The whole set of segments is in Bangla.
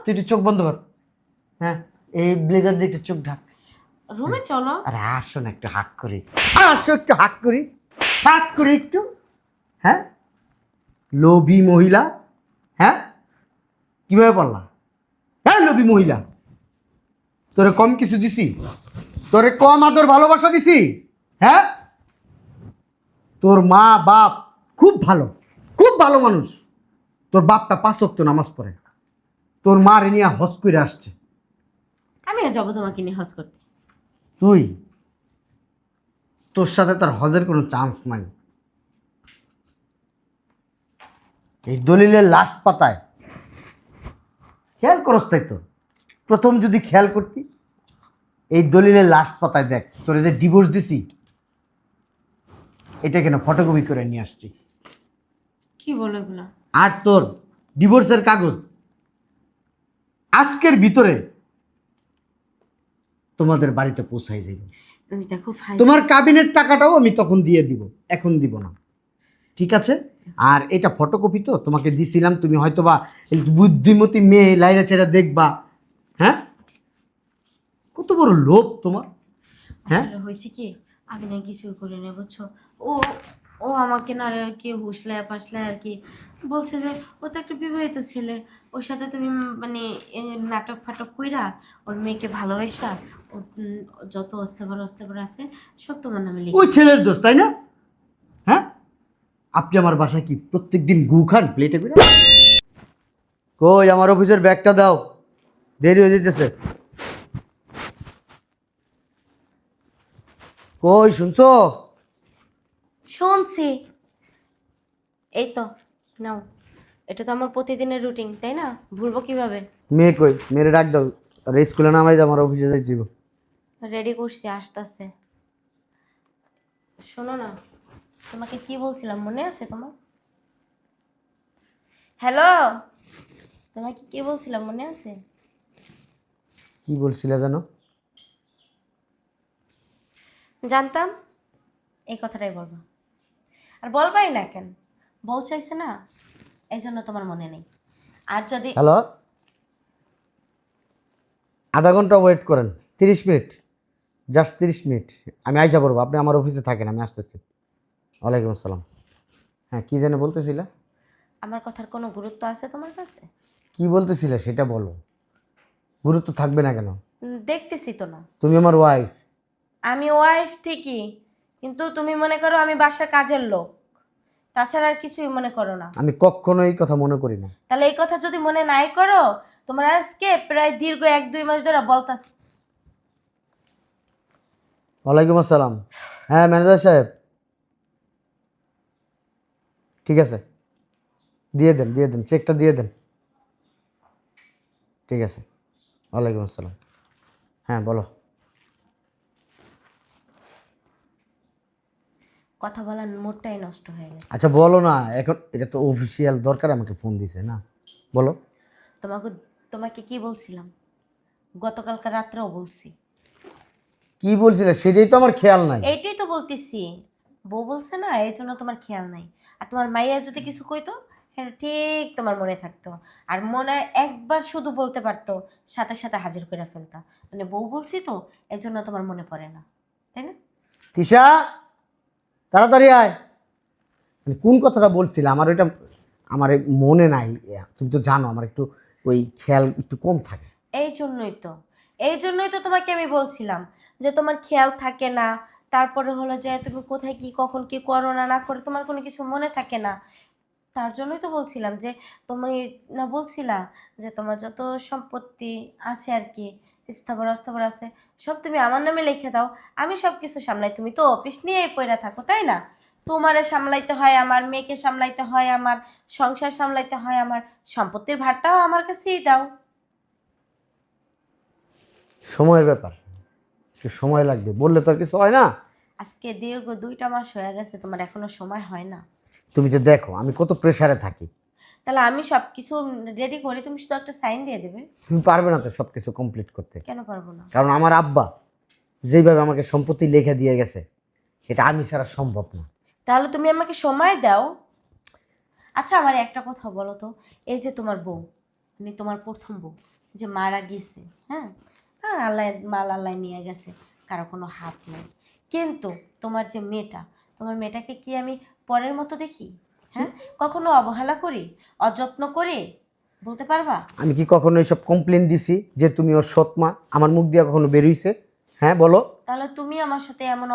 তুই একটু চোখ বন্ধ কর। হ্যাঁ, এই ব্লেজার দিয়ে একটু চোখ ঢাক। রুমে চলো। আরে আসো না, একটু হাক করি। আসো একটু হাক করি, হাক করি একটু। হ্যাঁ, লোভী মহিলা। হ্যাঁ, কিভাবে বললা? হ্যাঁ, লোভী মহিলা। তোরে কম কিছু দিছি? তোরে কম আদর ভালোবাসা দিছি? হ্যাঁ, তোর মা বাপ খুব ভালো, খুব ভালো মানুষ। তোর বাপটা 5 ওয়াক্ত নামাজ পড়ে, তোর মা রে নিয়ে হজ করে আসছে। আমিও যাবো তোমাকে নিয়ে হজ করতে। তুই, তোর সাথে তার হজের কোনো চান্স নাই। এই দলিলের লাস্ট পাতায় খেয়াল করস তাই তো, প্রথম যদি খেয়াল করতি, এই দলিলের লাস্ট পাতায় দেখ তোরে যে ডিভোর্স দিছি, এটা কেন ফটোকপি করে নিয়ে আসছি। কি বলো এগুলা? আর তোর ডিভোর্সের কাগজ আজকের ভিতরে তোমাদের বাড়িতে পৌঁছাই যাবে। দেখো ভাই, তোমার কাবিনের টাকাটাও আমি তখন দিয়ে দিব, এখন দিব না, ঠিক আছে? আর এটা ফটোকপি তো তোমাকে দিছিলাম, তুমি হয়তোবা এই বুদ্ধিমতী মেয়ে লাইরা ছেড়া দেখবা। হ্যাঁ, কত বড় লোভ তোমার। হ্যাঁ, আসলে হয়েছে কি, আমি না কিছু করে নেই বুঝছো। ও ও আমাকে না আর কি হুসলায় পাসলায় আর কি বলছে যে ও তো একটা বিবাহিত ছেলে, ওর সাথে তুমি মানে নাটক ফাটক কইরা ওর মেয়েকে ভালোবাসা ও যত অস্তাবার আছে সব তোমার নামে লিখে ওই ছেলের দোষ, তাই না? হ্যাঁ, আপনি আমার বাসায় কি প্রত্যেকদিন গু খান প্লেটে করে? কই আমার অফিসের ব্যাগটা দাও, দেরি হয়ে যেতেছে। কই শুনছো? শুনছি। এই তো নাও, এটা তো আমার প্রতিদিনের রুটিন তাই না, ভুলবো কিভাবে? মেয়ে কই? মেরে ডাক দাও, আর স্কুলে নামাই দাও, আমার অফিসে যাই যাব। রেডি করছি, আসতেছে। শোনো না, তোমাকে কি বলছিলাম মনে আছে তোমার? হ্যালো, তোমাকে কি বলছিলাম মনে আছে? কি বলছিলে জানো? জানতাম এই কথাটাই বলবো, আর বলবাই না কেন, বউ চাইছে না এই জন্য তোমার মনে নেই। আর যদি হ্যালো, আধা ঘন্টা ওয়েট করেন, 30 মিনিট, জাস্ট 30 মিনিট, আমি আইসা পড়বো। আপনি আমার অফিসে থাকেন, আমি আসতেছি। ওয়ালাইকুম আসসালাম। হ্যাঁ, কি যেন বলতেছিলে? আমার কথার কোনো গুরুত্ব আছে তোমার কাছে? কি বলতেছিলে সেটা বলো। গুরুত্ব থাকবে না কেন? দেখতেছি তো না। তুমি আমার ওয়াইফ। আমি ওয়াইফ ঠিকই, কিন্তু তুমি মনে করো আমি বাসার কাজের লোক, তাছাড়া আর কিছুই মনে করো না। আমি কখনো এই কথা মনে করি না। তাহলে এই কথা যদি মনে নাই করো, তোমার আজকে প্রায় দীর্ঘ 1-2 মাস ধরে বলতাছি। ওয়ালাইকুম আসসালাম। হ্যাঁ ম্যানেজার সাহেব, ঠিক আছে, দিয়ে দেন, দিয়ে দেন, চেকটা দিয়ে দেন। ঠিক আছে, ওয়ালাইকুম আসসালাম। হ্যাঁ বলো। কথা বলার মোডটাই নষ্ট হয়ে গেছে। আচ্ছা বলো না, এখন এটা তো অফিসিয়াল দরকার, আমাকে ফোন দিছে না, বলো। তোমাকে তোমাকে কি বলছিলাম গতকালকে রাত্রেও বলছি। কি বলছিলে সেটাই তো আমার খেয়াল নাই। এইটাই তো বলতেছি, বউ বলছে না এই জন্য তোমার খেয়াল নাই। আর তোমার মাইয়া যদি কিছু কইতো, হ্যাঁ ঠিক তোমার মনে থাকতো। আর মনে একবার শুধু বলতে পারতো, সাথে সাথে হাজির করে ফেলতা। মানে বউ বলছি তো এই জন্য তোমার মনে পড়ে না, তাই না? তিশা, তাড়াতাড়ি আয়। মানে কোন কথাটা বলছিলে আমার ওইটা, আমার এই মনে নাই। তুমি তো জানো আমার একটু ওই খেয়াল একটু কম থাকে। এই জন্যই তো এই জন্যই তো তোমাকে আমি বলছিলাম যে তোমার খেয়াল থাকে না। তারপরে হলো যে তুমি কোথায় কি কখন কি করো না না করে তোমার কোনো কিছু মনে থাকে না। তার জন্যই তো বলছিলাম যে তুমি না বলছিলা যে তোমার যত সম্পত্তি আছে আর কি, স্থাবর অস্থাবর আছে, সব তুমি আমার নামে লিখে দাও, আমি সব কিছু সামলাই। তুমি তো অফিস নিয়েই পড়ে থাকো তাই না? তোমারে সামলাইতে হয় আমার, মেয়েকে সামলাইতে হয় আমার, সংসার সামলাইতে হয় আমার, সম্পত্তির ভারটাও আমার কাছেই দাও। সময়ের ব্যাপার, একটু সময় লাগবে, বললে তো আর কিছু হয় না। আজকে দীর্ঘ 2টা মাস হয়ে গেছে, তোমার এখনো সময় হয় না? তুমি যে দেখো আমি কত প্রেসারে থাকি। তাহলে আমি সব কিছু রেডি করি, তুমি শুধু একটা সাইন দিয়ে দেবে। তুমি পারবে না তো সব কিছু কমপ্লিট করতে, কেন পারবো না? কারণ আমার আব্বা যেভাবে আমাকে সম্পত্তি লিখে দিয়ে গেছে, এটা আমি ছাড়া সম্ভব না। তাহলে তুমি আমাকে সময় দাও। আচ্ছা আমার একটা কথা বলো তো, এই যে তোমার বউ, মানে তোমার প্রথম বউ, যে মারা গেছে, হ্যাঁ হ্যাঁ, আল্লাহ মাল আল্লাহ নিয়ে গেছে, কারো কোনো হাত নেই। কিন্তু তোমার যে মেয়েটা, তোমার মেয়েটাকে কি আমি পরের মতো দেখি? হ্যাঁ, কখনো অবহেলা করি, অযত্ন করি? বলতে পারবা? আমি কি কখনো এইসব কমপ্লেন দিছি যে তুমি ওর সৎ মা? আমার মুখ দিয়ে কখনো বেরোইছে? হ্যাঁ বলো। তাহলে তুমি আমার সাথে এমন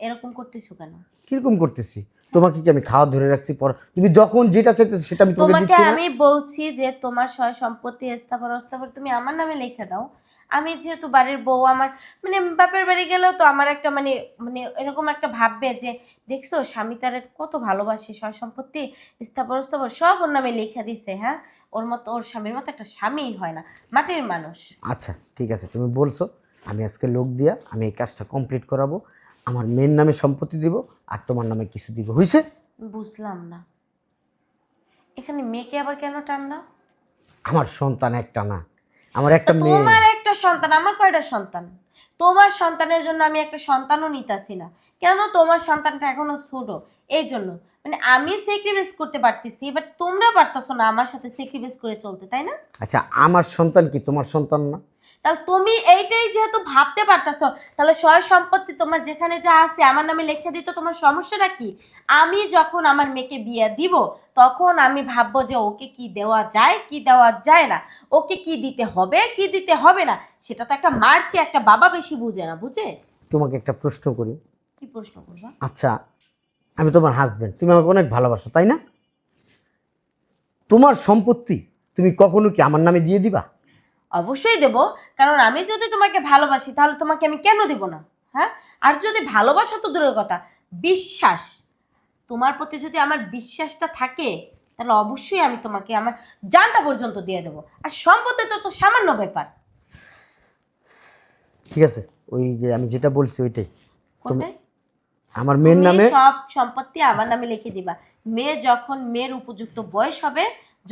এরকম করতেছো কেন? কিরকম করতেছি? তোমাকে কি আমি খাওয়া ধরে রাখছি? পর তুমি যখন যেটা চাইতেছো সেটা আমি তোমাকে তোমাকে দিচ্ছি না? আমি বলছি যে তোমার সয় সম্পত্তি স্থাবর অস্থাবর তুমি আমার নামে লিখে দাও। আমি যেহেতু বাড়ির বউ, আমার মানে বাপের বাড়ি গেলেও তো আমার একটা মানে মানে এরকম একটা ভাববে যে দেখছো স্বামী তারে কত ভালোবাসে, সয় সম্পত্তি স্থাবর অস্থাবর সব ওর নামে লিখে দিছে। হ্যাঁ, ওর মতো ওর স্বামীর মতো একটা স্বামীই হয় না, মাটির মানুষ। আচ্ছা ঠিক আছে, তুমি বলছো, আমি আজকে লোক দিয়া আমি এই কাজটা কমপ্লিট করাবো। আমার মেয়ের নামে সম্পত্তি দিব আর তোমার নামে কিছু দিব, হয়েছে? বুঝলাম না, এখানে মেয়েকে আবার কেন টানলা? আমার সন্তান একটা না, আমার তা একটা মেয়ে। তোমার একটা সন্তান, আমার কয়টা সন্তান? তোমার সন্তানের জন্য আমি একটা সন্তানও নিতাছি না। কেন? তোমার সন্তানটা এখনো ছোট, এই জন্য। মানে আমি স্যাক্রিফাইস করতে পারতেছি, বাট তোমরা পারতেছো না আমার সাথে স্যাক্রিফাইস করে চলতে, তাই না? আচ্ছা, আমার সন্তান কি তোমার সন্তান না? তাহলে তুমি এইটাই যেহেতু ভাবতে পারতেছো, তাহলে সয় সম্পত্তি তোমার যেখানে যা আছে আমার নামে লিখে দিত, তোমার সমস্যাটা কি? আমি যখন আমার মেয়েকে বিয়ে দিব তখন আমি ভাববো যে ওকে কি দেওয়া যায় কি দেওয়া যায় না, ওকে কি দিতে হবে কি দিতে হবে না, সেটা তো একটা মার চেয়ে একটা বাবা বেশি বুঝে না, বুঝে? তোমাকে একটা প্রশ্ন করি। কি প্রশ্ন করবা? আচ্ছা, আমি তোমার হাজবেন্ড, তুমি আমাকে অনেক ভালোবাসো তাই না? তোমার সম্পত্তি তুমি কখনো কি আমার নামে দিয়ে দিবা? অবশ্যই দেব, কারণ আমি যদি তোমাকে ভালোবাসি তাহলে তোমাকে আমি কেন দেব না? হ্যাঁ, আর যদি ভালোবাসা তো দূরের কথা, বিশ্বাস, তোমার প্রতি যদি আমার বিশ্বাসটা থাকে তাহলে অবশ্যই আমি তোমাকে আমার জানটা পর্যন্ত দিয়ে দেবো। আর সম্পত্তি তো তো সামান্য ব্যাপার। ঠিক আছে, ওই যে আমি যেটা বলছি ওইটাই। তুমি কোথায়? আমার মেয়ের তুমি নামে। সব সম্পত্তি আমার নামে লিখে দিবা। মেয়ে যখন মেয়ের উপযুক্ত বয়স হবে,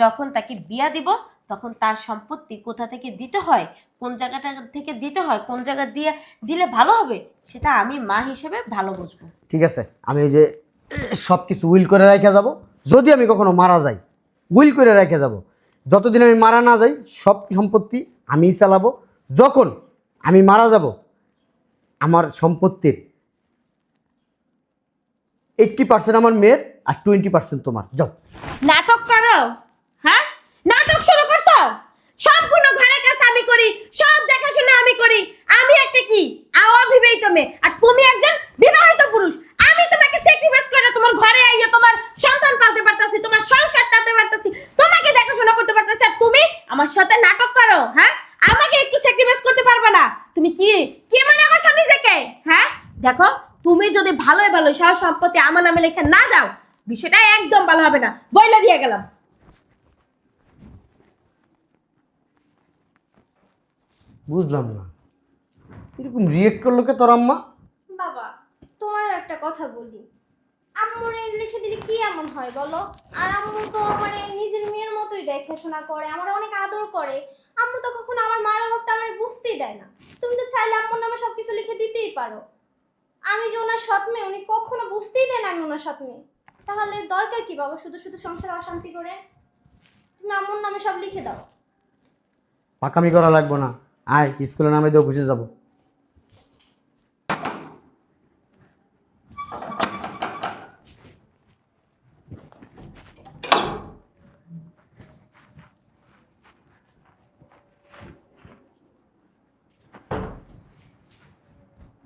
যখন তাকে বিয়া দিব, তখন তার সম্পত্তি কোথা থেকে দিতে হয়, কোন জায়গাটা থেকে দিতে হয়, কোন জায়গা দিয়ে দিলে ভালো হবে, সেটা আমি মা হিসেবে ভালো বুঝবো। ঠিক আছে, আমি ওই যে সব কিছু উইল করে রেখে যাব। যদি আমি কখনো মারা যাই, উইল করে রেখে যাব। যতদিন আমি মারা না যাই সব সম্পত্তি আমিই চালাবো। যখন আমি মারা যাব, আমার সম্পত্তির 80% আমার মেয়ের আর 20% তোমার। যাও। নাটক করো? হ্যাঁ, নাটক শুরু করছো? সম্পূর্ণ ঘরের কাজ আমি করি, সব দেখাশোনা আমি করি। আমি একটা কি অবিবাহিত মেয়ে, আর তুমি একজন বিবাহিত পুরুষ। আমি তোমাকে স্যাক্রিফাইস করে তোমার ঘরে আইয়া তোমার সন্তান পালতে পারতাছি, তোমার সংসার টানতে পারতাছি, তোমাকে দেখাশোনা করতে পারতাছি, আর তুমি আমার সাথে নাটক করো? হ্যাঁ, আমাকে একটু স্যাক্রিফাইস করতে পারবে না? তুমি কি কি মনে করছো নিজেকে? হ্যাঁ, দেখো, তুমি যদি ভালোই ভালো সব সম্পত্তি আমার নামে লেখা না দাও, বিষয়টা একদম ভালো হবে না, বইলা দিয়ে গেলাম। বুঝলাম না, এরকম রিয়েক্ট করলো কে তোর আম্মা? বাবা, তোমার একটা কথা বলি। আম্মুরে লিখে দিলে কি এমন হয় বলো? আর আম্মু তো মানে নিজের মেয়ের মতোই দেখাশোনা করে, আমার অনেক আদর করে। আম্মু তো কখনো আমার মার অভাবটা আমার বুঝতেই দেয় না। তুমি তো চাইলে আম্মুর নামে সবকিছু লিখে দিতেই পারো। আমি যে ওনার সৎ মেয়ে, উনি কখনো বুঝতেই দেয় না আমি ওনার সৎ মেয়ে। তাহলে দরকার কি বাবা শুধু শুধু সংসারে অশান্তি করে? তুমি আম্মুর নামে সব লিখে দাও। পাকামি করা লাগবো না, আয় স্কুলে নামে দিয়ে অফিসে যাবো।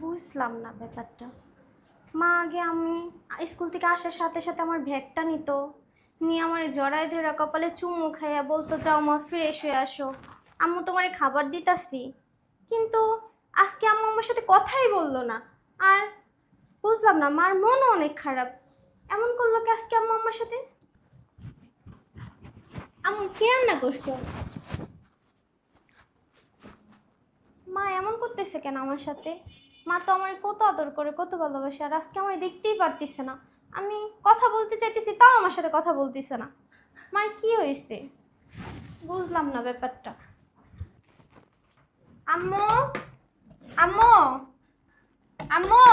বুঝলাম না ব্যাপারটা। মা আগে আমি স্কুল থেকে আসার সাথে সাথে আমার ব্যাগটা নিত, নিয়ে আমার জড়ায় ধরে কপালে চুমু খাইয়া বলতো যাও মা ফ্রেশ হয়ে আসো, আম্মু তোমারে খাবার দিতাছি। কিন্তু আজকে আম্মু আমার সাথে কথাই বললো না। আর বুঝলাম না, মার মনও অনেক খারাপ। এমন করলো কি আজকে আম্মু আমার সাথে? আম্মু কি রান্না করছো? মা এমন করতেছে কেন আমার সাথে? মা তো আমার কত আদর করে, কত ভালোবাসে, আর আজকে আমার দেখতেই পারতেছে না। আমি কথা বলতে চাইতেছি তাও আমার সাথে কথা বলতেছে না। মার কি হয়েছে? বুঝলাম না ব্যাপারটা। আম্মু, আম্মু, আম্মু,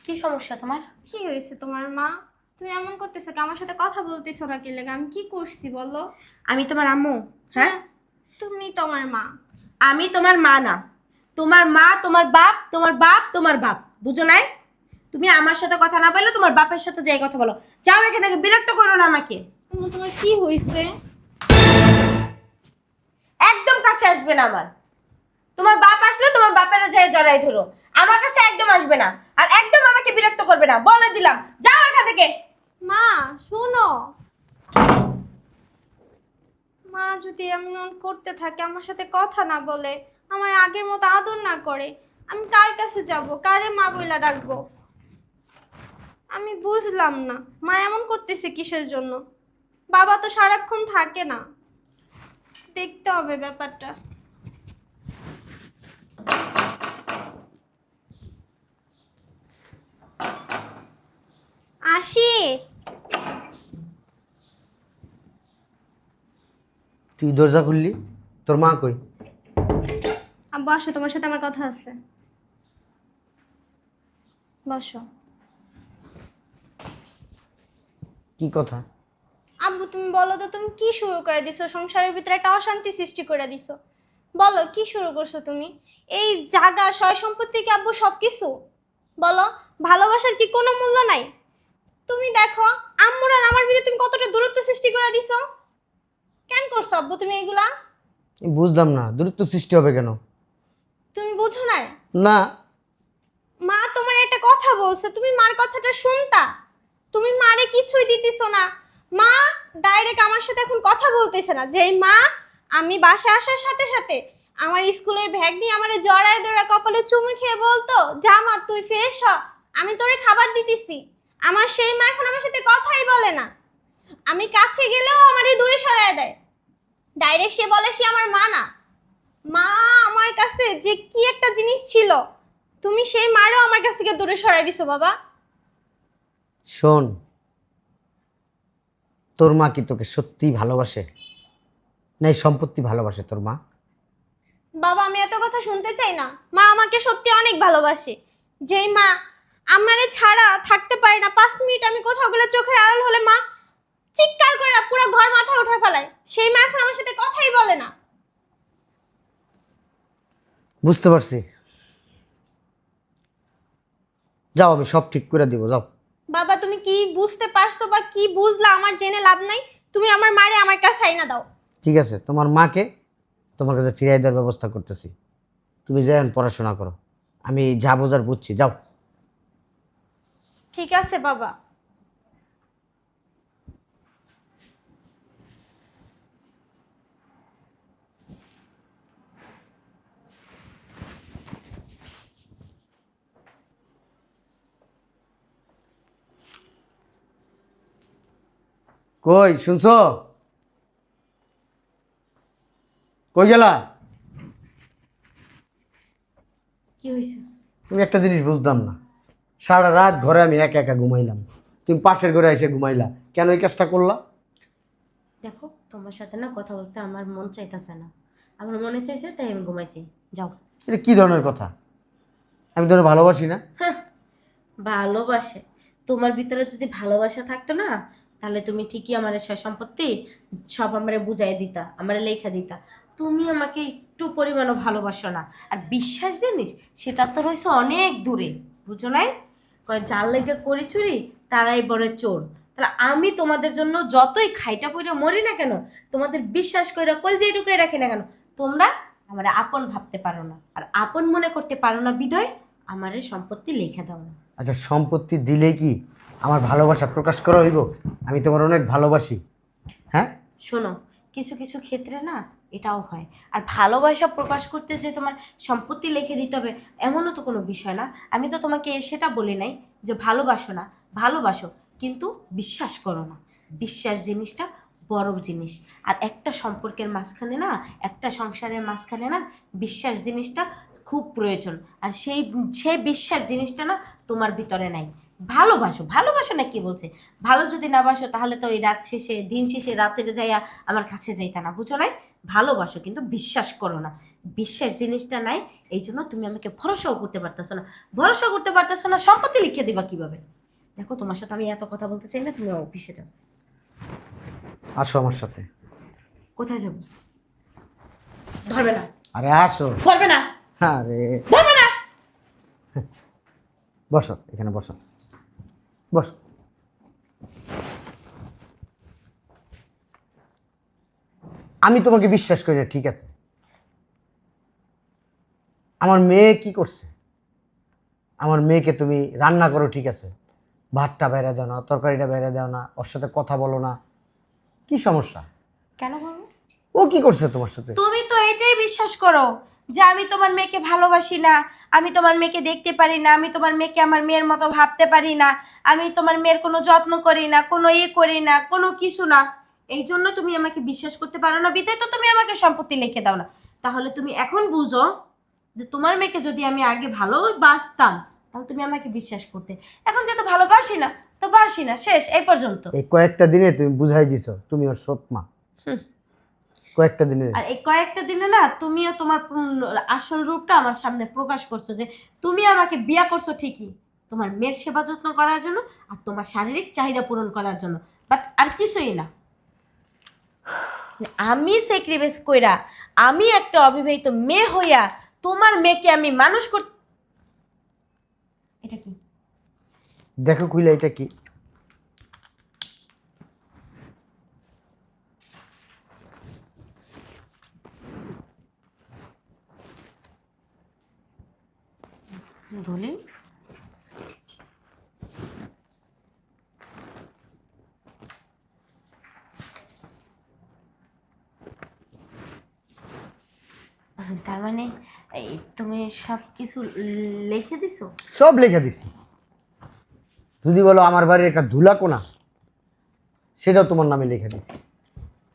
কি সমস্যা তোমার? কি হয়েছে তোমার মা? তুমি এমন করতেছো কি? আমার সাথে কথা বলতেছো না কি লেগে? আমি কি করছি বলো? আমি তোমার আম্মু? হ্যাঁ? তুমি তোমার মা। আমি তোমার মা না, তোমার মা তোমার বাপ, তোমার বাপ তোমার বাপ, বুঝো নাই? তুমি আমার সাথে কথা না বললে তোমার বাপের সাথে যাই কথা বলো। যাও এখান থেকে, বিরক্ত করো না আমাকে। আম্মু তোমার কি হয়েছে? একদম কাছে আসবে না আমার। তোমার বাপ আসলে তোমার বাপের যাই জড়াই ধরো, আমার কাছে একদম আসবে না। আর একদম আমাকে বিরক্ত করবে না, বলে দিলাম। যাও এখান থেকে। মা শোনো, মা যদি এমন করতে থাকে, আমার সাথে কথা না বলে, আমার আগের মতো আদর না করে, আমি কার কাছে যাব, কারে মা বইলা ডাকবো? আমি বুঝলাম না মা এমন করতেছে কিসের জন্য। বাবা তো সারাক্ষণ থাকে না, দেখতে হবে ব্যাপারটা। আসি। তুই দরজা খুললি, তোর মা কই? আব্বু আসো, তোমার সাথে আমার কথা আছে। বসো। কি কথা? আব্বু তুমি বলো তো, তুমি কি শুরু করে দিছো? সংসারের ভিতরে একটা অশান্তি সৃষ্টি করে দিছো। বলো কি শুরু করছো তুমি? এই জায়গা সয় সম্পত্তি কি আব্বু সব কিছু? বলো, ভালোবাসার কি কোনো মূল্য নাই? তুমি দেখো আম্মুর আর আমার ভিতরে তুমি কতটা দূরত্ব সৃষ্টি করে দিছো। কেন করছো আব্বু তুমি এগুলা? বুঝলাম না, দূরত্ব সৃষ্টি হবে কেন? তুমি বুঝো না? না। মা তোমার একটা কথা বলছে, তুমি মার কথাটা শুনতা? তুমি মারে কিছুই দিতেছো না। মা ডাইরেক্ট আমার সাথে এখন কথা বলতেছে না, যে মা আমি বাসায় আসার সাথে সাথে আমার স্কুলের ব্যাগ নিয়ে আমারে জড়ায় ধরে কপালে চুমু খেয়ে বলতো, যা মা তুই ফ্রেশ হ, আমি তোরে খাবার দিতেছি। আমার সেই মা এখন আমার সাথে কথাই বলে না। আমি কাছে গেলেও আমারে দূরে সরায় দেয়। ডাইরেক্ট সে বলে সে আমার মা না। মা আমার কাছে যে কি একটা জিনিস ছিল, তুমি সেই মারও আমার কাছ থেকে দূরে সরাই দিছো বাবা। শোন, তোর মা কি তোকে সত্যিই ভালোবাসে, না এই সম্পত্তি ভালোবাসে তোর মা? বাবা আমি এত কথা শুনতে চাই না। মা আমাকে সত্যি অনেক ভালোবাসে। যেই মা আমারে ছাড়া থাকতে পারে না, 5 মিনিট আমি কোথাও গেলে চোখের আড়াল হলে মা চিৎকার করে পুরো ঘর মাথায় উঠে ফেলায়, সেই মা এখন আমার সাথে কথাই বলে না। বুঝতে পারছি, যাও আমি সব ঠিক করে দিব, যাও। বাবা তুমি কি বুঝতে পারছো বা কি বুঝলা আমার জেনে লাভ নাই। তুমি আমার মারে আমার কাছে আইনা দাও। ঠিক আছে, তোমার মাকে তোমার কাছে ফিরিয়ে দেওয়ার ব্যবস্থা করতেছি। তুমি যাই পড়াশোনা করো, আমি যা বোঝার বুঝছি, যাও। ঠিক আছে বাবা। কই শুনছো? কই গেলা? কি হয়েছে? তুমি একটা জিনিস বুঝলাম না, সারা রাত ঘরে আমি একা একা ঘুমাইলাম, তুমি পাশের ঘরে এসে ঘুমাইলা, কেন এই কাজটা করলা? দেখো তোমার সাথে না কথা বলতে আমার মন চাইতেছে না, আমার মনে চাইছে তাই আমি ঘুমাইছি। যাও। এটা কি ধরনের কথা? আমি তোর ভালোবাসি না? হ্যাঁ, ভালোবাসে। তোমার ভিতরে যদি ভালোবাসা থাকতো না, তাহলে তুমি ঠিকই আমার সয় সম্পত্তি সব আমারে বুঝাই দিতা, আমারে লেখা দিতা। তুমি আমাকে একটু পরিমাণও ভালোবাসো না। আর বিশ্বাস জিনিস সেটা তো রয়েছে অনেক দূরে, বুঝো নাই? কয় যার লেগে করি চুরি তারাই বড় চোর। তাহলে আমি তোমাদের জন্য যতই খাইটা পইটা মরি না কেন, তোমাদের বিশ্বাস করে কলজেই ঢুকে রাখি না কেন, তোমরা আমার আপন ভাবতে পারো না। আর আপন মনে করতে পারো না বিধায় আমারে সম্পত্তি লেখা দাও না। আচ্ছা, সম্পত্তি দিলে কি আমার ভালোবাসা প্রকাশ করা হইব? আমি তোমার অনেক ভালোবাসি। হ্যাঁ, শোনো, কিছু কিছু ক্ষেত্রে না এটাও হয়। আর ভালোবাসা প্রকাশ করতে যে তোমার সম্পত্তি লিখে দিতে হবে এমনও তো কোনো বিষয় না। আমি তো তোমাকে সেটা বলি নাই যে ভালোবাসো না, ভালোবাসো, কিন্তু বিশ্বাস করো না। বিশ্বাস জিনিসটা বড় জিনিস। আর একটা সম্পর্কের মাঝখানে না, একটা সংসারের মাঝখানে না, বিশ্বাস জিনিসটা খুব প্রয়োজন। আর সেই সেই বিশ্বাস জিনিসটা না তোমার ভিতরে নাই। ভালোবাসো, ভালোবাসো না কি বলছে? ভালো যদি না বাসো তাহলে তো ওই রাত শেষে দিন শেষে রাতের যাইয়া আমার কাছে যাইতা না, বুঝো নাই? ভালোবাসো কিন্তু বিশ্বাস করো না। বিশ্বাস জিনিসটা নাই, এই জন্য তুমি আমাকে ভরসাও করতে পারতেছো না। ভরসা করতে পারতেছো না, সম্পত্তি লিখে দিবা কিভাবে? দেখো তোমার সাথে আমি এত কথা বলতে চাই না, তুমি অফিসে যাও। আসো আমার সাথে। কোথায় যাবো? ধরবে না, আরে আসো। ধরবে না, আরে ধরবে না। বসো, এখানে বসো, বসো। আমি তোমাকে বিশ্বাস করি না, ঠিক আছে? আমার মেয়ে কি করছে? আমার মেয়েকে তুমি রান্না করো, ঠিক আছে, ভাতটা বাইরে দাও না, তরকারিটা বাইরে দাও না, ওর সাথে কথা বলো না, কি সমস্যা? কেন বলবো? ও কি করছে তোমার সাথে? তুমি তো এটাই বিশ্বাস করো যে আমি তোমার মেয়েকে ভালোবাসি না, আমি তোমার মেয়েকে দেখতে পারি না, আমি তোমার মেয়েকে আমার মেয়ের মতো ভাবতে পারি না, আমি তোমার মেয়ের কোনো যত্ন করি না, কোনো করি না, কোনো কিছু না। এই জন্য তুমি আমাকে বিশ্বাস করতে পারো না, বিধায় তো তুমি আমাকে সম্পত্তি লিখে দাও না। তাহলে তুমি এখন বুঝো যে তোমার মেয়েকে যদি আমি আগে ভালোবাসতাম তাহলে তুমি আমাকে বিশ্বাস করতে। এখন যেহেতু ভালোবাসি না তো বাসি না, শেষ, এই পর্যন্ত। এই কয়েকটা দিনে তুমি বুঝাই দিছো তুমি ওর সৎ মা। হুম। কয়েকটা দিনে। আর এই কয়েকটা দিনে না তুমিও তোমার আসল রূপটা আমার সামনে প্রকাশ করছো, যে তুমি আমাকে বিয়ে করছো ঠিকই তোমার মেয়ের সেবা যত্ন করার জন্য আর তোমার শারীরিক চাহিদা পূরণ করার জন্য, বাট আর কিছুই না। আমি স্যাক্রিফাইস কইরা, আমি একটা অবিবাহিত মেয়ে হইয়া তোমার মেয়েকে আমি মানুষ কর। এটা কি? দেখো কইলা, এটা কি? দলিল? তার মানে এই তুমি সব কিছু লিখে দিছো? সব লিখে দিছি। যদি বলো আমার বাড়ির একটা ধুলা কোনা, সেটাও তোমার নামে লিখে দিছি।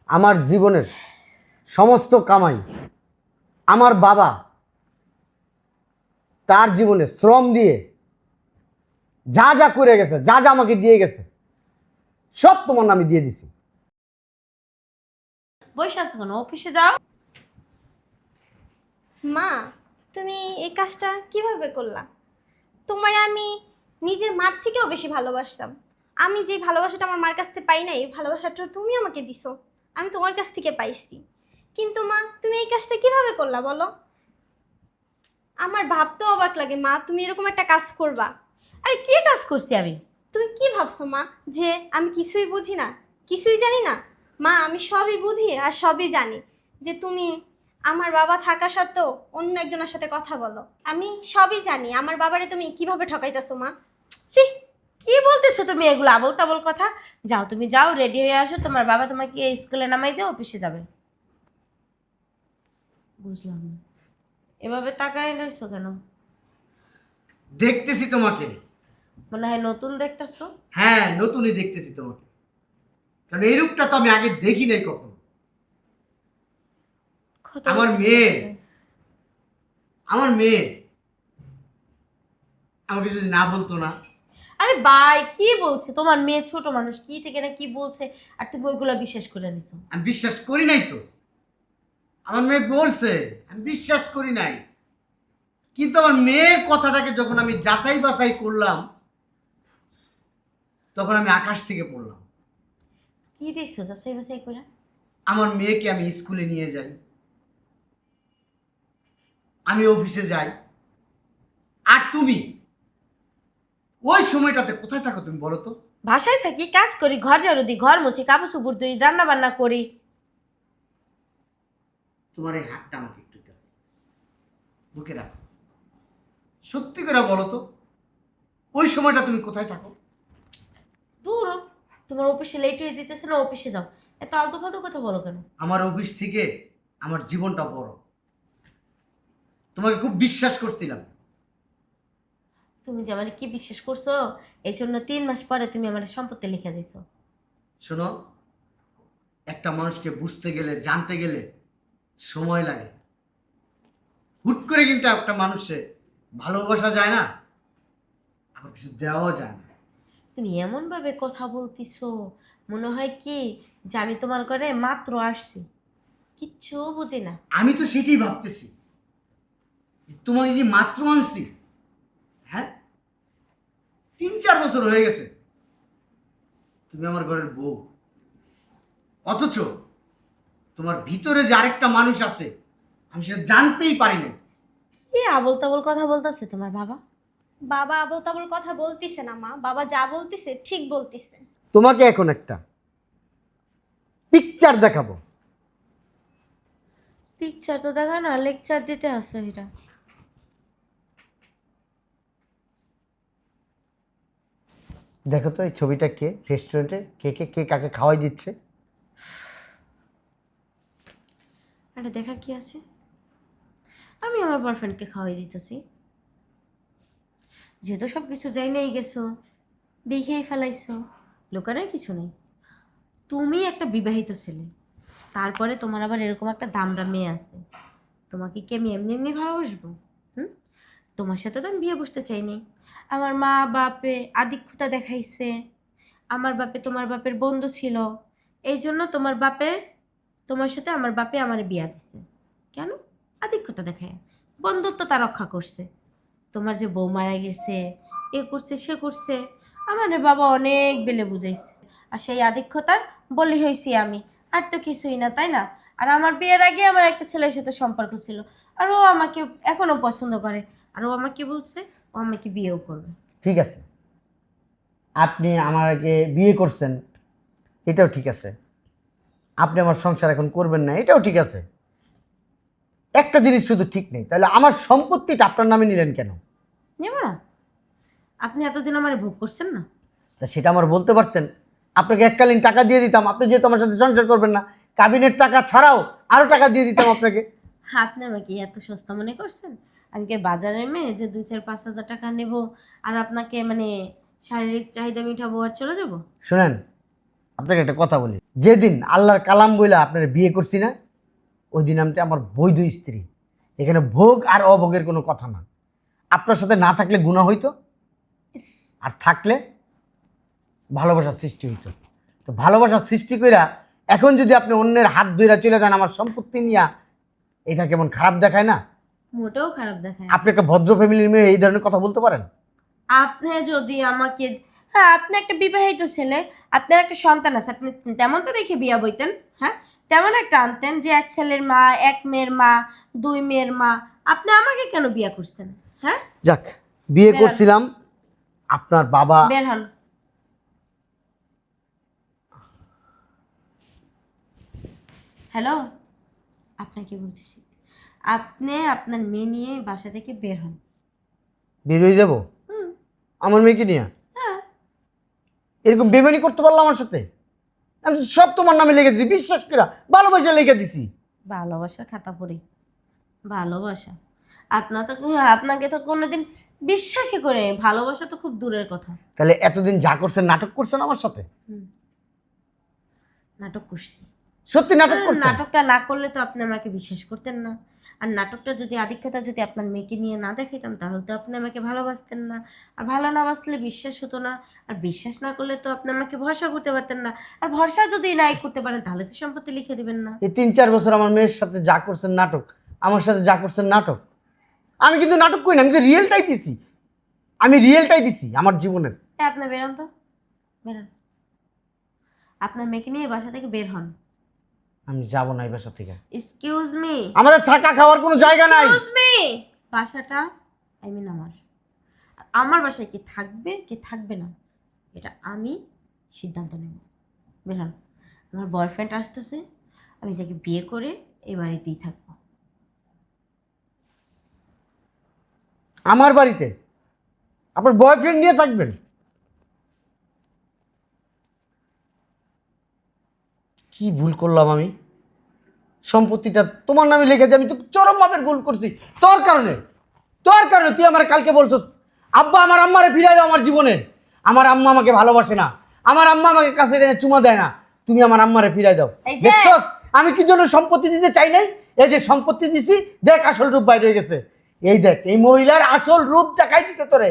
আমার জীবনের সমস্ত কামাই আমার বাবা তার জীবনে শ্রম দিয়ে যা যা করে গেছে, যা যা আমাকে দিয়ে গেছে, সব তোমার নামে দিয়ে দিছি। বসে আছো কেন? অফিসে যাও। মা, তুমি এই কাজটা কিভাবে করলা? তোমার আমি নিজের মার থেকেও বেশি ভালোবাসতাম। আমি যে ভালোবাসাটা আমার মার কাছ থেকে পাই নাই, এই ভালোবাসাটা তুমি আমাকে দিছো, আমি তোমার কাছ থেকে পাইছি। কিন্তু মা, তুমি এই কাজটা কিভাবে করলা বলো? আমার ভাবতেও অবাক লাগে মা, তুমি এরকম একটা কাজ করবা। আরে কি কাজ করছি আমি? তুমি কি ভাবছো মা, যে আমি কিছুই বুঝি না, কিছুই জানি না? মা, আমি সবই বুঝি আর সবই জানি যে তুমি আমার বাবা থাকা সত্ত্বেও অন্য একজনের সাথে কথা বলো। আমি সবই জানি। আমার বাবারে তুমি কিভাবে ঠকাইতেছো মা? সি! কি বলতেছো তুমি এগুলো আবোল তাবোল কথা? যাও, তুমি যাও, রেডি হয়ে আসো, তোমার বাবা তোমাকে স্কুলে নামাই দিয়ে অফিসে যাবে। বুঝলাম না, এভাবে তাকায় রইছো কেন? দেখতেছি তোমাকে। মনে হয় নতুন দেখতেছো। হ্যাঁ, নতুনই দেখতেছি তোমাকে, কারণ এই রূপটা তো আমি আগে দেখি নাই কখনো। আমার মেয়ে, আমার মেয়ে আমাকে যদি না বলতো না। আরে ভাই, কি বলছে? তোমার মেয়ে ছোট মানুষ, কি থেকে না কি বলছে আর তুমি ওইগুলো বিশ্বাস করে নিছো। আমি বিশ্বাস করি নাই তো। আমার মেয়ে বলছে, আমি বিশ্বাস করি নাই। কিন্তু আমার মেয়ের কথাটাকে যখন আমি যাচাই বাছাই করলাম, তখন আমি আকাশ থেকে পড়লাম। কি দেখছো যাচাই বাছাই করে? আমার মেয়েকে আমি স্কুলে নিয়ে যাই, আমি অফিসে যাই, আর তুমি ওই সময়টাতে কোথায় থাকো তুমি বলো তো? বাসায় থাকি, কাজ করি, ঘর ঝাড়ু দিই, ঘর মুছি, কাপড় চোপড় দিই, রান্না বান্না করি। তোমার এই হাতটা আমাকে একটু দাও, বুকে রাখো। সত্যি করে বলো তো, ওই সময়টা তুমি কোথায় থাকো? দূর, তোমার অফিসে লেট হয়ে যেতেছে না, অফিসে যাও। এত আলতু ফালতু কথা বলো কেন? আমার অফিস থেকে আমার জীবনটা বড়। তোমাকে খুব বিশ্বাস করছিলাম। তুমি যে মানে কি বিশ্বাস করছো, এই জন্য 3 মাস পরে তুমি আমার সম্পত্তি লিখে দিছো। শোনো, একটা মানুষকে বুঝতে গেলে, জানতে গেলে সময় লাগে। হুট করে কিন্তু একটা মানুষে ভালোবাসা যায় না, আবার কিছু দেওয়াও যায় না। তুমি এমন ভাবে কথা বলতিছো, মনে হয় কি যে আমি তোমার ঘরে মাত্র আসছি, কিচ্ছু বুঝি না। আমি তো সেটাই ভাবতেছি, যে তোমাকে যে মাত্র আনছি, হ্যাঁ 3-4 বছর হয়ে গেছে তুমি আমার ঘরের বউ, অথচ তোমার ভিতরে যে আরেকটা মানুষ আছে আমি সেটা জানতেই পারি না। কি আবল তাবল কথা বলতেছে তোমার বাবা? বাবা আবল তাবল কথা বলতিছে না মা, বাবা যা বলতিছে ঠিক বলতিছে। তোমাকে এখন একটা পিকচার দেখাবো। পিকচার তো দেখা না, লেকচার দিতে আসো এটা। দেখো তো এই ছবিটা কে রেস্টুরেন্টে কে কে কে কাকে খাওয়াই দিচ্ছে। এটা দেখার কি আছে? আমি আমার বয়ফ্রেন্ডকে খাওয়াই দিতেছি। যেহেতু সব কিছু যাই নাই গেছো, দেখেই ফেলাইছো, লোকারের কিছু নেই। তুমি একটা বিবাহিত ছেলে, তারপরে তোমার আবার এরকম একটা দামড়া মেয়ে আছে, তোমাকে কি আমি এমনি এমনি ভালোবাসবো? হুম? তোমার সাথে তো আমি বিয়ে বসতে চাইনি। আমার মা বাপে আধিক্যতা দেখাইছে, আমার বাপে তোমার বাপের বন্ধু ছিল, এই জন্য তোমার সাথে আমার বাপে আমার বিয়া দিছে। কেন? আধিক্যতা দেখায়, বন্ধুত্বতা রক্ষা করছে। তোমার যে বউ মারা গেছে, এ করছে সে করছে, আমার বাবা অনেক বেলে বুঝাইছে, আর সেই আধিক্যতার বলি হয়েছি আমি, আর তো কিছুই না, তাই না? আর আমার বিয়ের আগে আমার একটা ছেলের সাথে সম্পর্ক ছিল, আর ও আমাকে এখনো পছন্দ করে, আর ও আমাকে বলছে ও আমাকে বিয়েও করবে। ঠিক আছে, আপনি আমাকে বিয়ে করছেন, এটাও ঠিক আছে। আপনি আমার সংসার এখন করবেন না, এটাও ঠিক আছে। একটা জিনিস শুধু ঠিক নেই, তাহলে আমার সম্পত্তিটা আপনার নামে নিলেন কেন? নেব না? আপনি এতদিন আমার ভোগ করছেন না? তা সেটা আমার বলতে পারতেন। আপনাকে এককালীন টাকা দিয়ে দিতাম, আপনি যেহেতু আমার সাথে সংসার করবেন না, কাবিনের টাকা ছাড়াও আরও টাকা দিয়ে দিতাম আপনাকে। আপনি আমাকে এত সস্তা মনে করছেন? আমি কি বাজারে মেয়ে যে 2-4-5 হাজার টাকা নেব আর আপনাকে মানে শারীরিক চাহিদা মিটাবো আর চলে যাব? শুনেন, আপনাকে একটা কথা বলি, যেদিন আল্লাহর কালাম বইলা আপনার বিয়ে করছি না, ওই দিন আমি আমার বৈধ স্ত্রী। এখানে ভোগ আর অভোগের কোনো কথা না। আপনার সাথে না থাকলে গুনাহ হইতো, আর থাকলে ভালোবাসার সৃষ্টি হইতো। তো ভালোবাসার সৃষ্টি কইরা এখন যদি আপনি অন্যের হাত ধইরা চলে যান আমার সম্পত্তি নিয়া, এটা কেমন খারাপ দেখায় না? মোটেও খারাপ দেখায় না। আপনি একটা ভদ্র ফ্যামিলির মেয়ে এই ধরনের কথা বলতে পারেন? আপনি যদি আমাকে, হ্যাঁ আপনি একটা বিবাহিত ছেলে, আপনার একটা সন্তান আছে, আপনি তেমন তো দেখে বিয়া বইতেন, হ্যাঁ তেমন একটা আনতেন যে এক ছেলের মা, এক মেয়ের মা, 2 মেয়ের মা। আপনি আমাকে কেন বিয়া করছেন? হ্যাঁ যাক, বিয়ে বেরান। করছিলাম, আপনার বাবা। বের হন। হ্যালো, আপনাকে বলতেছি, আপনি আপনার মেয়ে নিয়ে বাসা থেকে বের হন। বের হয়ে যাবো হুম। আমার মেয়েকে নিয়ে? হ্যাঁ। এরকম বেমানি করতে পারলাম আমার সাথে? আমি তো সব তোমার নামে লিখে দিছি, বিশ্বাস করা ভালোবাসা লিখে দিছি। ভালোবাসার খাতা পড়ি, ভালোবাসা আপনাকে তো কোনোদিন বিশ্বাসই করে নাই। ভালোবাসা তো খুব দূরের কথা। তাহলে এতদিন যা করছেন, নাটক করছেন আমার সাথে? হুম। নাটক করছি। সত্যি নাটক আর করছেন? নাটকটা না করলে তো আপনি আমাকে বিশ্বাস করতেন না। আর নাটকটা যদি আধিক্যতা যদি আপনার মেয়েকে নিয়ে না দেখাইতাম, তাহলে তো আপনি আমাকে ভালোবাসতেন না। আর ভালো না বাসলে বিশ্বাস হতো না। আর বিশ্বাস না করলে তো আপনি আমাকে ভরসা করতে পারতেন না। আর ভরসা যদি নাই করতে পারেন, তাহলে তো সম্পত্তি লিখে দিবেন না। এই 3-4 বছর আমার মেয়ের সাথে যা করছেন নাটক, আমার সাথে যা করছেন নাটক। আমি কিন্তু নাটক করি না, আমি কিন্তু রিয়েলটাই দিছি। আমি রিয়েলটাই দিছি আমার জীবনের। হ্যাঁ, আপনি বেরোন তো, বেরোন। আপনার মেয়েকে নিয়ে বাসা থেকে বের হন। আমি যাব না এই বাসা থেকে। Excuse me. আমাদের থাকা খাওয়ার কোনো জায়গা নাই। Excuse me. বাসাটা আই মিন আমার। আর আমার বাসায় কি থাকবে কি থাকবে না, এটা আমি সিদ্ধান্ত নেব। বের হন। আমার বয়ফ্রেন্ড আসতেছে, আমি তাকে বিয়ে করে এই বাড়িতেই থাকবো। আমার বাড়িতে আপনার বয়ফ্রেন্ড নিয়ে থাকবেন? কি ভুল করলাম আমি? সম্পত্তিটা তোমার নামে লিখে দিয়ে আমি তো চরম ভাবে ভুল করছি। তোর কারণে তুই আমার কালকে বলছস আব্বা আমার আম্মারে ফিরাই দাও আমার জীবনে। আমার আম্মা আমাকে ভালোবাসে না, আমার আম্মা আমাকে কাছে টেনে চুমা দেয় না, তুমি আমার আম্মারে ফিরাই দাও। এই যে- দেখছস আমি কি জন্য সম্পত্তি দিতে চাই নাই? এই যে সম্পত্তি দিছি, দেখ আসল রূপ বাইরে হয়ে গেছে। এই দেখ এই মহিলার আসল রূপ দেখাই দিতে তোরে।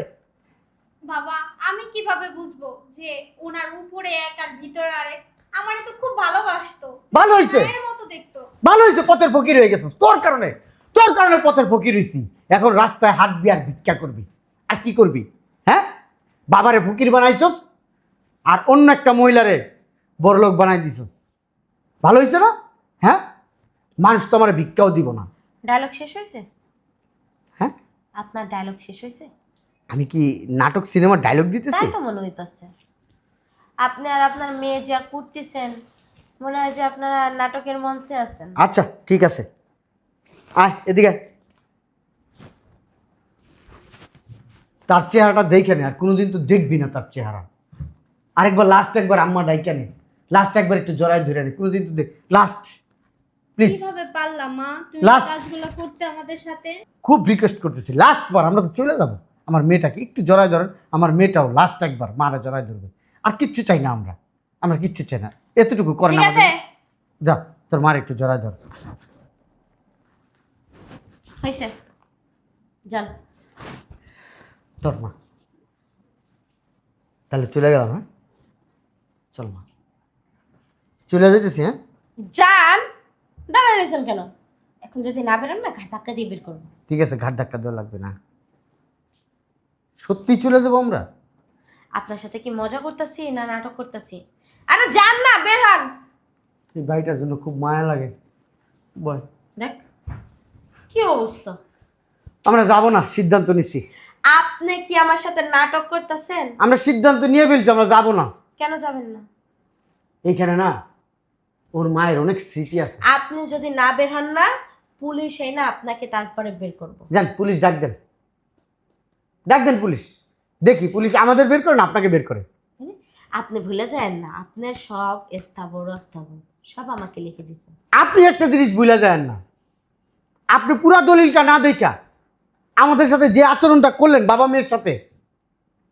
বাবা আমি কিভাবে বুঝবো যে ওনার উপরে এক আর ভিতরে আরেক? আমারে তো খুব ভালোবাসতো, ভালো হইছে। মায়ের মতো দেখতো। ভালো হয়েছে, পথের ফকির হয়ে গেছিস। তোর কারণে পথের ফকির হয়েছি। এখন রাস্তায় হাঁটবি আর ভিক্ষা করবি, আর কি করবি? হ্যাঁ, বাবারে ফকির বানাইছস আর অন্য একটা মহিলারে বড়লোক বানাই দিছস। ভালো হয়েছে না? হ্যাঁ, মানুষ তো আমার ভিক্ষাও দিব না, ডায়লগ শেষ হয়েছে? হ্যাঁ, আপনার ডায়লগ শেষ হয়েছে? আমি কি নাটক সিনেমার ডায়লগ দিতেছি? তাই তো মনে হইতাছে। আপনি আর আপনার মেয়ে যা করতেছেন, মনে হয় যে আপনারা নাটকের মঞ্চে আছেন। আচ্ছা ঠিক আছে, আয় এদিকে আয়। তার চেহারাটা দেখে নে, আর কোনোদিন তো দেখবি না তার চেহারা। আরেকবার লাস্ট একবার আম্মা ডাইকা নে, লাস্ট একবার একটু জড়ায় ধরে নে, কোনোদিন তো দেখ লাস্ট প্লিজ। কিভাবে পারলাম মা তুমি Last- কাজগুলো করতে আমাদের সাথে? খুব রিকোয়েস্ট করতেছি, লাস্ট বার, আমরা তো চলে যাবো। আমার মেয়েটাকে একটু জড়ায় ধরেন, আমার মেয়েটাও লাস্ট একবার মারা জড়ায় ধরবে। আর কিচ্ছু চাই না আমরা কিচ্ছু চাই না, এতটুকু করেন ঠিক আছে, আমাদের। যা তোর মার একটু জড়ায় ধর। হয়েছে, যান। তোর মা তাহলে চলে গেলাম। হ্যাঁ চল মা, চলে যেতেছি। হ্যাঁ যান। দাঁড়ায় রয়েছেন কেন? এখন যদি না বেরোন না, ঘাট ধাক্কা দিয়ে বের করবো। ঠিক আছে, ঘাট ধাক্কা দেওয়া লাগবে না, সত্যি চলে যাবো আমরা। আপনার সাথে কি মজা করতেছি না নাটক করতেছি? আরে যান না, বের হন। এই বাড়িটার জন্য খুব মায়া লাগে। বল, দেখ কি অবস্থা। আমরা যাবো না, সিদ্ধান্ত নিচ্ছি। আপনি কি আমার সাথে নাটক করতেছেন? আমরা সিদ্ধান্ত নিয়ে ফেলছি, আমরা যাবো না। কেন যাবেন না? এইখানে না ওর মায়ের অনেক স্মৃতি আছে। আপনি যদি না বের হন না, পুলিশ এই না আপনাকে তারপরে বের করবো। যান, পুলিশ ডাক দেন, ডাক দেন পুলিশ। দেখি পুলিশ আমাদের বের করে না আপনাকে বের করে। আপনি ভুলে যান না, আপনার সব স্থাবর অস্থাবর সব আমাকে লিখে দিয়েছেন। আপনি একটা জিনিস ভুলে যান না, আপনি পুরা দলিলটা না দেখা আমাদের সাথে যে আচরণটা করলেন বাবা মেয়ের সাথে,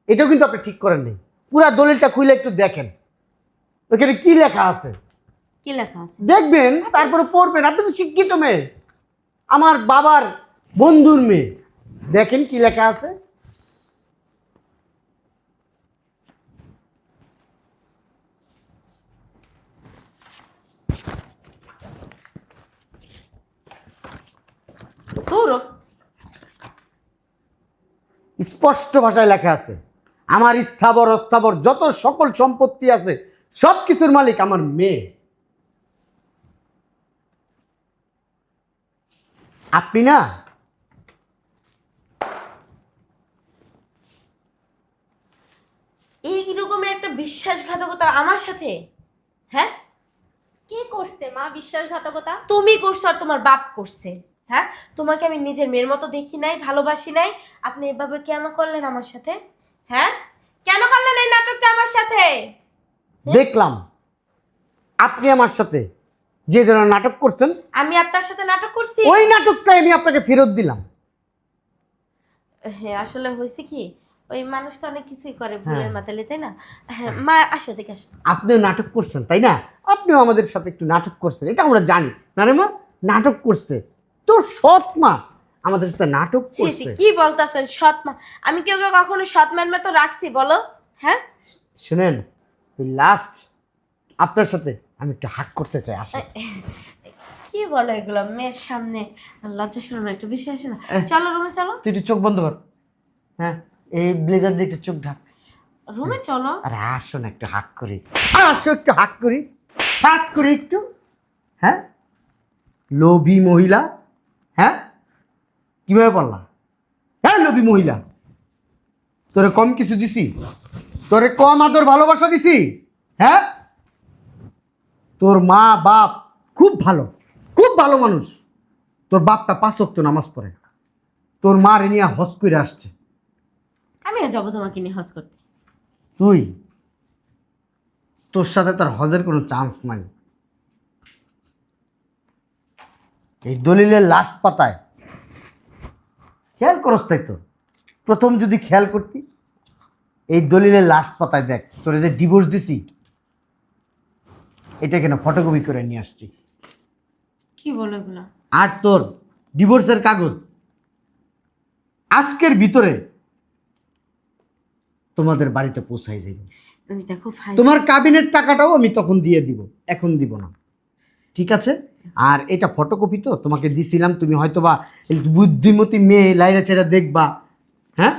এটাও কিন্তু আপনি ঠিক করেন নাই। পুরা দলিলটা খুলে একটু দেখেন, ওখানে কি লেখা আছে কি লেখা আছে? দেখবেন, তারপরে পড়বেন। আপনি তো শিক্ষিত মেয়ে, আমার বাবার বন্ধুর মেয়ে, দেখেন কি লেখা আছে। পুরো স্পষ্ট ভাষায় লেখা আছে, আমার স্থাবর অস্থাবর যত সকল সম্পত্তি আছে সব কিছুর মালিক আমার মেয়ে। আপনি না এইরকমের একটা বিশ্বাসঘাতকতা আমার সাথে? হ্যাঁ, কে করছে মা বিশ্বাসঘাতকতা? তুমি করছো আর তোমার বাপ করছে। হ্যাঁ, তোমাকে আমি নিজের মেয়ের মতো দেখি নাই, ভালোবাসি নাই। আপনি এভাবে কেন করলেন আমার সাথে? হ্যাঁ, কেন করলেন এই নাটকটা আমার সাথে? দেখলাম আপনি আমার সাথে যে ধরনের নাটক করছেন, আমি আপনার সাথে নাটক করছি? ওই নাটকটাই আমি আপনাকে ফেরত দিলাম। হ্যাঁ, আসলে হয়েছে কি, ওই মানুষ তো অনেক কিছুই করে ভুলের হ্যাঁ। মাতালে, তাই না? হ্যাঁ মা, আসো দেখে আসো। আপনিও নাটক করছেন তাই না? আপনিও আমাদের সাথে একটু নাটক করছেন, এটা আমরা জানি না রে মা। নাটক করছে তোর সৎ মা, আমাদের সাথে নাটক ছি ছি, করছে। কি বলতেছেন সৎ মা? আমি কেউ কখনো সৎ মান তো রাখছি বলো? হ্যাঁ, শুনেন, ওই লাস্ট আপনার সাথে আমি একটু হাক করতে চাই, আসেন। কি বলো এগুলো মেয়ের সামনে? লজ্জা শরম একটু বেশি আসে না? চলো রুমে চলো। তুই একটু চোখ বন্ধ কর। হ্যাঁ, এই ব্লেজার দিয়ে একটু চোখ ঢাক। রুমে চলো। আরে আসো না, একটু হাক করি। আসো একটু হাক করি, হাক করি একটু। হ্যাঁ, লোভী মহিলা। হ্যাঁ, কিভাবে বললা? হ্যাঁ, লোভী মহিলা, তোরে কম কিছু দিছি? তোরে কম আদর ভালোবাসা দিছি? হ্যাঁ, তোর মা বাপ খুব ভালো, খুব ভালো মানুষ। তোর বাপটা 5 ওয়াক্ত নামাজ পড়ে, তোর মা রে নিয়ে হজ করে আসছে। আমিও যাবো তোমাকে নিয়ে হজ করতে। তুই, তোর সাথে তার হজের কোনো চান্স নাই। এই দলিলের লাস্ট পাতায় খেয়াল করস তাই তো, প্রথম যদি খেয়াল করতি, এই দলিলের লাস্ট পাতায় দেখ তোরে যে ডিভোর্স দিছি, এটা কেন ফটোকপি করে নিয়ে আসছি। কি বলো এগুলো? আর তোর ডিভোর্সের কাগজ আজকের ভিতরে তোমাদের বাড়িতে পৌঁছাই যাবে। দেখো ভাই, তোমার কাবিনের টাকাটাও আমি তখন দিয়ে দিব, এখন দিব না, ঠিক আছে? আর এটা ফটোকপি তো তোমাকে দিছিলাম, তুমি হয়তোবা এই বুদ্ধিমতী মেয়ে লাইরা ছেড়া দেখবা। হ্যাঁ,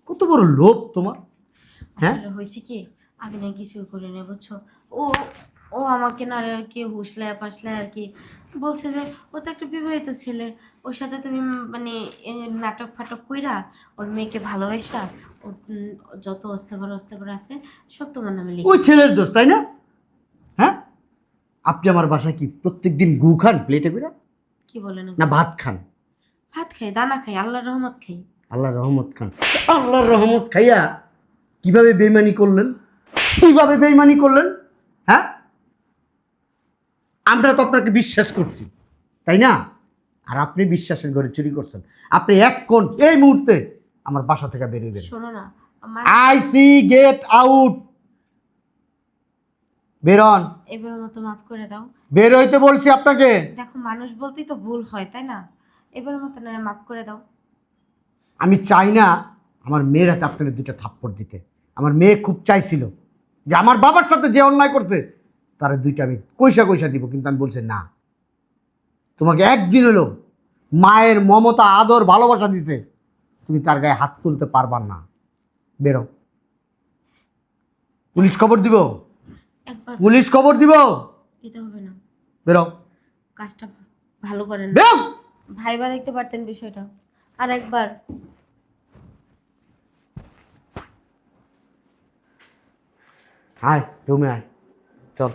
কত বড় লোভ তোমার। হ্যাঁ, আসলে হয়েছে কি, আমি না কিছু করে নেই বুঝছো। ও ও আমাকে না আর কি হুসলায় পাসলায় আর কি বলছে যে ও তো একটা বিবাহিত ছেলে, ওর সাথে তুমি মানে নাটক ফাটক কইরা ওর মেয়েকে ভালোবাসা, ওর যত অস্তাবার আছে সব তোমার নামে লিখে। ওই ছেলের দোষ, তাই না? হ্যাঁ, আপনি আমার বাসায় কি প্রত্যেকদিন গু খান প্লেটে করে, কি বলেন? না ভাত খান? ভাত খাই, দানা খাই, আল্লাহর রহমত খাই। আল্লাহর রহমত খান। আল্লাহর রহমত খাইয়া কিভাবে বেইমানি করলেন? কিভাবে বেইমানি করলেন? হ্যাঁ, আমরা তো আপনাকে বিশ্বাস করছি, তাই না? আর আপনি বিশ্বাসের ঘরে চুরি করছেন। আপনি এক্ষণ এই মুহূর্তে আমার বাসা থেকে বেরোবেন। শোনো না, আমার আই সি গেট আউট। বেরোন। এবারের মতো মাফ করে দাও। বের হইতে বলছি আপনাকে। দেখো, মানুষ বলতেই তো ভুল হয়, তাই না? এবারের মতো না মাফ করে দাও। আমি চাই না আমার মেয়ের হাতে আপনাকে দুটো থাপ্পড় দিতে। আমার মেয়ে খুব চাইছিল যে আমার বাবার সাথে যে অন্যায় করছে তার দুইটা আমি কইসা কইসা দিব, কিন্তু আমি বলছি না। তোমাকে একদিন হলো মায়ের মমতা, আদর, ভালোবাসা দিছে, তুমি তার গায়ে হাত তুলতে পারবার না। বেরো। পুলিশ খবর দিব, একবার পুলিশ খবর দিব। দিতে হবে না, বেরো, কাজটা ভালো করেন। বেরো। ভাইবা দেখতে পারতেন বিষয়টা। আর একবার আয় রুমে আয়, চল।